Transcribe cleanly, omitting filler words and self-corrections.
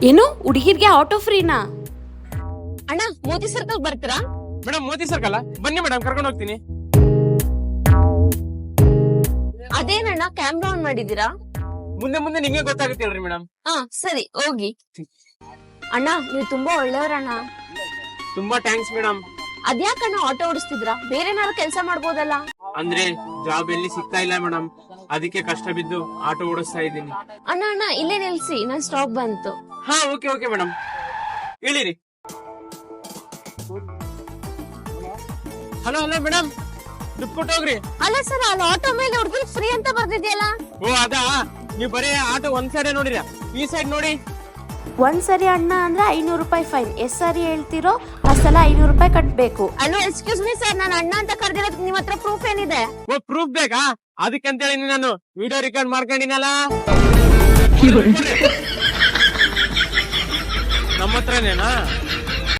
ಏನು ಹುಡುಗಿರ್ಗೆ ಆಟೋ ಫ್ರೀನಾ? ಅಣ್ಣ ಮೋದಿ ಸರ್ಕಲ್ ಬರ್ತೀರಾ? ಮೇಡಮ್ ಮೋದಿ ಸರ್ಕಲ್ ಬನ್ನಿ ಮೇಡಮ್ ಕರ್ಕೊಂಡು ಹೋಗ್ತೀನಿ. ಅದೇನಣ್ಣ ಕ್ಯಾಮ್ರಾ ಆನ್ ಮಾಡಿದೀರಾ? ಮುಂದೆ ಮುಂದೆ ನಿಮ್ಗೆ ಗೊತ್ತಾಗುತ್ತೆ ಹೇಳ್ರಿ ಮೇಡಮ್. ಹಾ ಸರಿ ಹೋಗಿ. ಅಣ್ಣ ನೀವು ತುಂಬಾ ಒಳ್ಳೆಯವ್ರಣ್ಣ. ತುಂಬಾ ಥ್ಯಾಂಕ್ಸ್ ಮೇಡಮ್. ಅದ್ಯಾಕಣ್ಣ ಆಟೋ ಓಡಿಸ್ತಿದ್ರಾ? ಬೇರೆ ಏನಾದ್ರು ಕೆಲಸ ಮಾಡ್ಬೋದಲ್ಲ? ಅಂದ್ರೆ ಜಾಬ್ ಎಲ್ಲಿ ಸಿಗ್ತಾ ಇಲ್ಲ ಮೇಡಮ್, ಅದಕ್ಕೆ ಕಷ್ಟ ಬಿದ್ದು ಆಟೋ ಓಡಿಸ್ತಾ ಇದ್ದೀನಿ. ಅಣ್ಣ ಅಣ್ಣ ಇಲ್ಲೇ ನಿಲ್ಸಿ, ನನ್ ಸ್ಟಾಪ್ ಬಂತು. ಹಾ ಓಕೆ ಓಕೆ ಮೇಡಮ್, ಹೇಳಿರಿ. ಹಲೋ ಹಲೋ ಮೇಡಮ್, ದುಡ್ಡು ಕೊಟ್ಟು ಹೋಗ್ರಿ. ಅಲ್ಲ ಸರ್, ಅಲ್ಲಿ ಆಟೋ ಮೇಲೆ ಹುಡುಗರು ಫ್ರೀ ಅಂತ ಬರ್ದಿದ್ಯಲ್ಲ? ಓ ಅದಾ, ನೀವ್ ಬರೀ ಆಟೋ ಒಂದ್ ಸೈಡ್ ನೋಡಿರ, ಈ ಸೈಡ್ ನೋಡಿ. ಒಂದ್ಸರಿ ಅಣ್ಣ ಅಂದ್ರೆ 500 ರೂಪಾಯಿ ಫೈನ್. ಎಷ್ಟ್ ಸರಿ ಹೇಳ್ತಿರೋ ಆ ಸಲ 500 ರೂಪಾಯಿ ಕಟ್ಬೇಕು. ಅಲೋ ಎಕ್ಸ್ಕ್ಯೂಸ್ ಮೀ ಸರ್, ನಾನು ಅಣ್ಣ ಅಂತ ಕರೆದಿರೋದು ನಿಮ್ ಹತ್ರ ಪ್ರೂಫ್ ಏನಿದೆ? ಓ ಪ್ರೂಫ್ ಬೇಕಾ? ಅದಕ್ಕಂತೇಳಿ ನಾನು ವಿಡಿಯೋ ರೆಕಾರ್ಡ್ ಮಾಡ್ಕೊಂಡಿನಲ್ಲ. ನಮ್ಮ ಹತ್ರನೇನಾ?